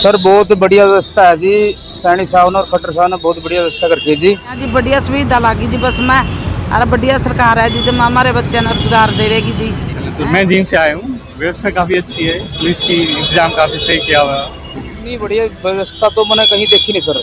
Sir बहुत बढ़िया व्यवस्था है जी। सैनी साहब ने और खट्टर साहब ने बहुत बढ़िया व्यवस्था करके जी। हाँ जी, बढ़िया सुविधा लगी जी बस में। अरे बढ़िया सरकार है जी, जब हमारे बच्चे ने रोजगार देवेगी जी। तो मैं जींद से आया हूँ। व्यवस्था काफ़ी अच्छी है, पुलिस की इंतजाम काफ़ी सही किया हुआ है। इतनी बढ़िया व्यवस्था तो मैंने कहीं देखी नहीं सर।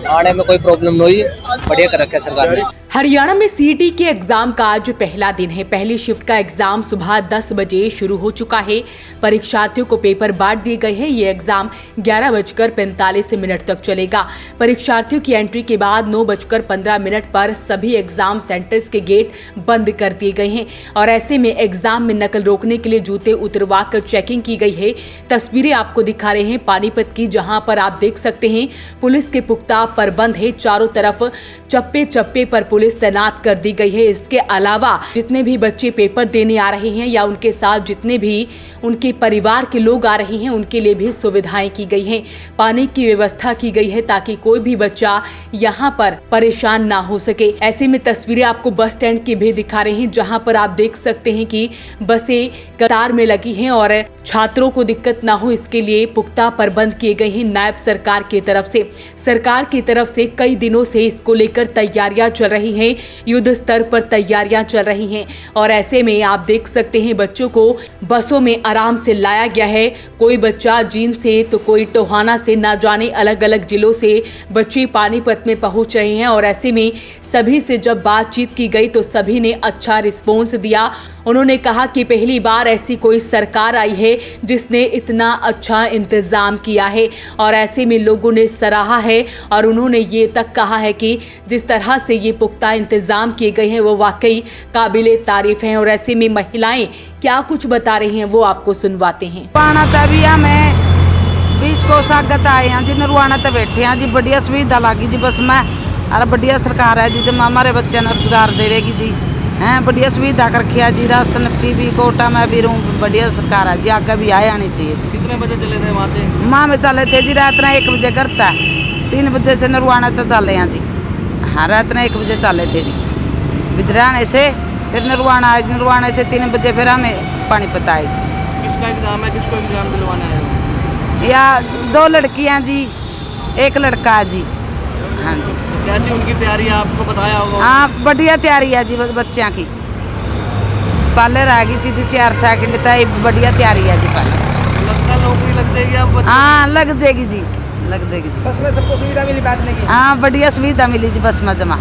आने में कोई प्रॉब्लम नहीं, बढ़िया कर रखा है सरकार ने। हरियाणा में सीईटी के एग्जाम का आज पहला दिन है। पहली शिफ्ट का एग्जाम सुबह 10 बजे शुरू हो चुका है। परीक्षार्थियों को पेपर बांट दिए गए हैं। ये एग्जाम 11:45 तक चलेगा। परीक्षार्थियों की एंट्री के बाद 9:15 पर सभी एग्जाम सेंटर्स के गेट बंद कर दिए गए हैं और ऐसे में एग्जाम में नकल रोकने के लिए जूते उतरवा कर चेकिंग की गई है। तस्वीरें आपको दिखा रहे हैं पानीपत की, जहां पर आप देख सकते हैं पुलिस के पुख्ता प्रबंध है। चारों तरफ चप्पे चप्पे पर पुलिस तैनात कर दी गई है। इसके अलावा जितने भी बच्चे पेपर देने आ रहे हैं या उनके साथ जितने भी उनके परिवार के लोग आ रहे हैं, उनके लिए भी सुविधाएं की गई हैं। पानी की व्यवस्था की गई है ताकि कोई भी बच्चा यहाँ पर परेशान ना हो सके। ऐसे में तस्वीरें आपको बस स्टैंड की भी दिखा रहे हैं, जहाँ पर आप देख सकते हैं कि बसें कतार में लगी हैं और छात्रों को दिक्कत ना हो इसके लिए पुख्ता प्रबंध किए गए हैं नायब सरकार की तरफ से। सरकार की तरफ से कई दिनों से इसको लेकर तैयारियां चल रही हैं, युद्ध स्तर पर तैयारियां चल रही हैं और ऐसे में आप देख सकते हैं बच्चों को बसों में आराम से लाया गया है। कोई बच्चा जींद से तो कोई टोहाना से, ना जाने अलग अलग जिलों से बच्चे पानीपत में पहुंच रहे हैं और ऐसे में सभी से जब बातचीत की गई तो सभी ने अच्छा रिस्पॉन्स दिया। उन्होंने कहा कि पहली बार ऐसी कोई सरकार आई है जिसने इतना अच्छा इंतजाम किया है और ऐसे में लोगों ने सराहा है और उन्होंने ये तक कहा है कि जिस तरह से ये पुख्ता इंतजाम किए गए हैं वो वाकई काबिले तारीफ हैं। और ऐसे में महिलाएं क्या कुछ बता रही हैं वो आपको सुनवाते हैं। पाना तभी हमें 20 को स्वागत आए हैं जी, नरवाना तो बैठे हैं जी। बढ़िया सुविधा लगी जी बस में। अरे बढ़िया सरकार है जी, जब हमारे बच्चे ने रोजगार देवेगी जी। हैं बढ़िया सुविधा कर रखी है जी, राशन की भी, कोटा में भी रूम। बढ़िया सरकार है जी, आगे भी आए आनी चाहिए। कितने बजे चले थे वहाँ से? माँ में चले थे जी, रात में 1 बजे करता है, 3 बजे से नरवाना तो चले हैं जी। हाँ रात में 1 बजे चले थे जी विद्राने से, फिर नरवाना आए। नरवाने से 3 बजे फिर हमें पानीपत आए जी। किसका एग्जाम है, किसको एग्जाम दिलवाना है? या 2 लड़कियाँ जी, 1 लड़का है जी। हाँ जी। कैसी उनकी तैयारी है, आपको बताया होगा? हाँ बढ़िया तैयारी है जी बच्चों की। पहले रह गई थी 4 सेकंड तक, बढ़िया तैयारी है जी। पहले लगता नौकरी लग जाएगी अब? हाँ लग जाएगी जी, लग जाएगी जी। बस में सबको सुविधा मिली बैठने की? हाँ बढ़िया सुविधा मिली जी बस में जमा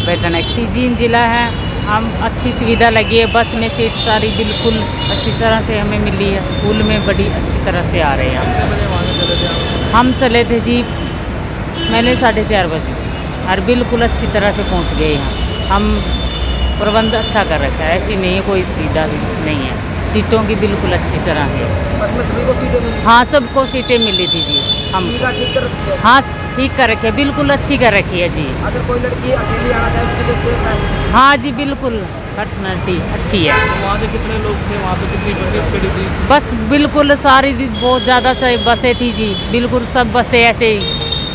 बैठने की। जींद जिला है, हम अच्छी सुविधा लगी है। बस में सीट सारी बिल्कुल अच्छी तरह से हमें मिली है। स्कूल में बड़ी अच्छी तरह से आ रहे हैं। कितने बजे वहाँ से चले थे आप? हम चले थे जी, मैंने 4:30 बजे से और बिल्कुल अच्छी तरह से पहुंच गए यहाँ। हम प्रबंध अच्छा कर रखा है, ऐसी नहीं है कोई सुविधा नहीं है। सीटों की बिल्कुल अच्छी तरह है। बस में सभी को सीटें मिली? हाँ सबको सीटें मिली थी जी। हम सुविधा ठीक कर रखी है? हाँ ठीक कर रखी है, बिल्कुल अच्छी कर रखी है जी। अगर कोई लड़की अकेली आना चाहे उसके लिए सेफ है? हाँ जी बिल्कुल, पर्सनैलिटी अच्छी है। तो वहाँ से कितने लोग थे, वहाँ पे कितनी बसेस खड़ी थी? बस बिल्कुल सारी बहुत ज़्यादा से बसें थी जी। बिल्कुल सब बसें ऐसे ही,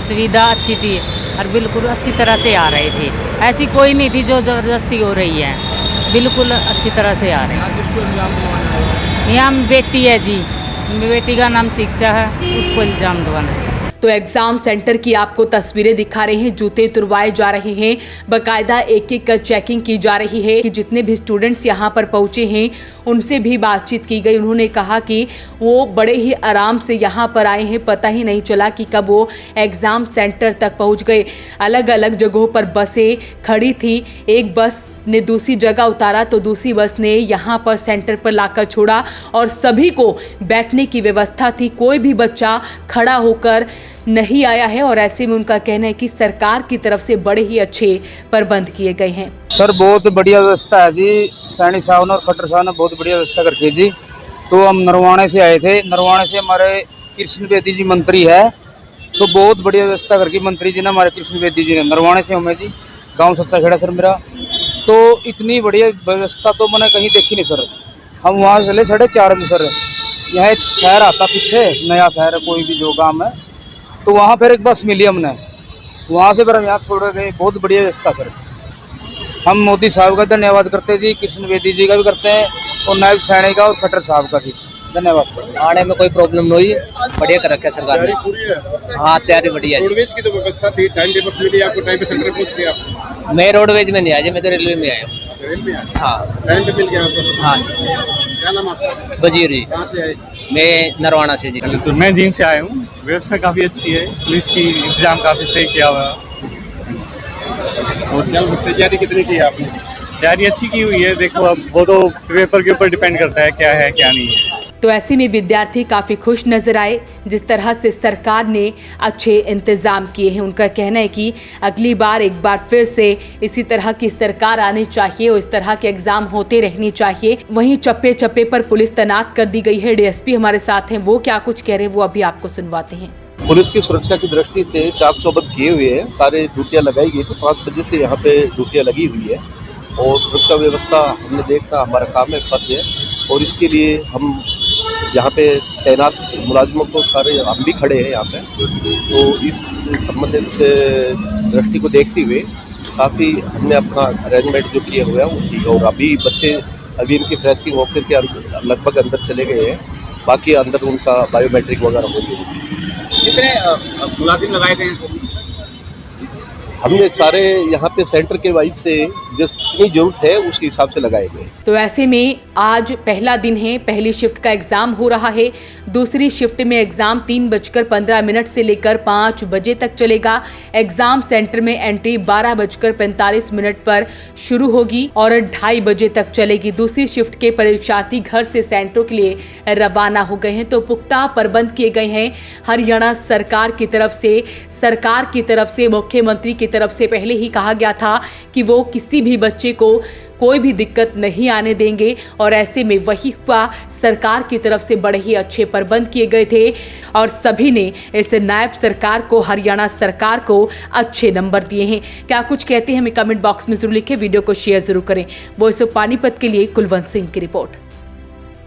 सुविधा अच्छी थी और बिल्कुल अच्छी तरह से आ रहे थे। ऐसी कोई नहीं थी जो ज़बरदस्ती हो रही है, बिल्कुल अच्छी तरह से आ रहे हैं। यहाँ किसको एग्जाम दिलवाना है? यहाँ बेटी है जी, बेटी का नाम शिक्षा है, उसको एग्ज़ाम दिलवाना है। तो एग्जाम सेंटर की आपको तस्वीरें दिखा रहे हैं, जूते तुरवाए जा रहे हैं, बकायदा एक एक कर चेकिंग की जा रही है कि जितने भी स्टूडेंट्स यहाँ पर पहुँचे हैं उनसे भी बातचीत की गई। उन्होंने कहा कि वो बड़े ही आराम से यहाँ पर आए हैं, पता ही नहीं चला कि कब वो एग्ज़ाम सेंटर तक पहुँच गए। अलग अलग जगहों पर बसें खड़ी थी, एक बस ने दूसरी जगह उतारा तो दूसरी बस ने यहाँ पर सेंटर पर लाकर छोड़ा और सभी को बैठने की व्यवस्था थी। कोई भी बच्चा खड़ा होकर नहीं आया है और ऐसे में उनका कहना है कि सरकार की तरफ से बड़े ही अच्छे प्रबंध किए गए हैं। सर बहुत बढ़िया व्यवस्था है जी। सैनी साहब ने और खट्टर साहब ने बहुत बढ़िया व्यवस्था करके जी। तो हम नरवाने से आए थे, नरवाने से हमारे कृष्ण बेदी जी मंत्री है, तो बहुत बढ़िया व्यवस्था करके मंत्री जी ने, हमारे कृष्ण बेदी जी ने। नरवाने से हमें जी, गाँव सच्चा खेड़ा सर मेरा। तो इतनी बढ़िया व्यवस्था तो मैंने कहीं देखी नहीं सर। हम वहाँ चले 4:30 बजे सर। यहाँ एक शहर आता पीछे, नया शहर है कोई भी जो गाँव है, तो वहाँ फिर एक बस मिली हमने, वहाँ से फिर हम यहाँ छोड़ गए। बहुत बढ़िया व्यवस्था सर। हम मोदी साहब का धन्यवाद करते हैं जी, कृष्ण बेदी जी का भी करते हैं और नायब सैनी का और खट्टर साहब का जी। धन्यवाद सर। आने में कोई प्रॉब्लम नहीं हुई, बढ़िया कर रखा है सरकार ने। हाँ तैयारी बढ़िया है। रोडवेज की तो व्यवस्था थी, टाइम पे बस मिली आपको, टाइम पे सेंटर पहुंच गया आप? मैं रोडवेज में नहीं आया जी, मैं तो रेलवे में आया हूँ। रेल में आए? हाँ टाइम पे मिल गया आपको? हाँ क्या नाम आपका? बजीर जी, कहाँ से आए? मैं नरवाना से जी। तो मैं जींद से आया हूँ। व्यवस्था काफ़ी अच्छी है, पुलिस की इंतजाम काफ़ी सही किया हुआ है। और क्या तैयारी कितनी की आपने? तैयारी अच्छी की हुई है। देखो अब वो तो पेपर के ऊपर डिपेंड करता है क्या है क्या नहीं है। तो ऐसे में विद्यार्थी काफ़ी खुश नजर आए जिस तरह से सरकार ने अच्छे इंतज़ाम किए हैं। उनका कहना है कि अगली बार एक बार फिर से इसी तरह की सरकार आनी चाहिए और इस तरह के एग्ज़ाम होते रहने चाहिए। वहीं चप्पे चप्पे पर पुलिस तैनात कर दी गई है। डीएसपी हमारे साथ हैं, वो क्या कुछ कह रहे हैं वो अभी आपको सुनवाते हैं। पुलिस की सुरक्षा की दृष्टि से चाक चौबंद किए हुए हैं, सारे ड्यूटियाँ लगाई गई। तो 5 बजे से यहाँ पे ड्यूटियाँ लगी हुई है और सुरक्षा व्यवस्था हमने देखना हमारा काम है, फर्ज है। और इसके लिए हम यहाँ पे तैनात मुलाजिमों को सारे हम भी खड़े हैं यहाँ पे। तो इस संबंधित दृष्टि को देखते हुए काफ़ी हमने अपना अरेंजमेंट जो किया हुआ है वो ठीक है। और अभी इनकी फ्रेस्किंग होकर के लगभग अंदर चले गए हैं, बाकी अंदर उनका बायोमेट्रिक वगैरह हो गई। कितने मुलाजिम लगाए गए हैं सर? हमने सारे यहाँ पे सेंटर के वाइज से जितनी जरूरत है उस हिसाब से लगाए गए। तो ऐसे में आज पहला दिन है, पहली शिफ्ट का एग्जाम हो रहा है। दूसरी शिफ्ट में एग्जाम 3:15 से लेकर 5 बजे तक चलेगा। एग्जाम सेंटर में एंट्री 12:45 पर शुरू होगी और 2:30 बजे तक चलेगी। दूसरी शिफ्ट के परीक्षार्थी घर से सेंटरों के लिए रवाना हो गए हैं। तो पुख्ता प्रबंध किए गए हैं हरियाणा सरकार की तरफ से। मुख्यमंत्री की तरफ से पहले ही कहा गया था कि वो किसी भी बच्चे को कोई भी दिक्कत नहीं आने देंगे और ऐसे में वही हुआ। सरकार की तरफ से बड़े ही अच्छे प्रबंध किए गए थे और सभी ने इस नायब सरकार को, हरियाणा सरकार को अच्छे नंबर दिए हैं। क्या कुछ कहते हैं हमें कमेंट बॉक्स में जरूर लिखें, वीडियो को शेयर जरूर करें। वॉइस ऑफ पानीपत के लिए कुलवंत सिंह की रिपोर्ट।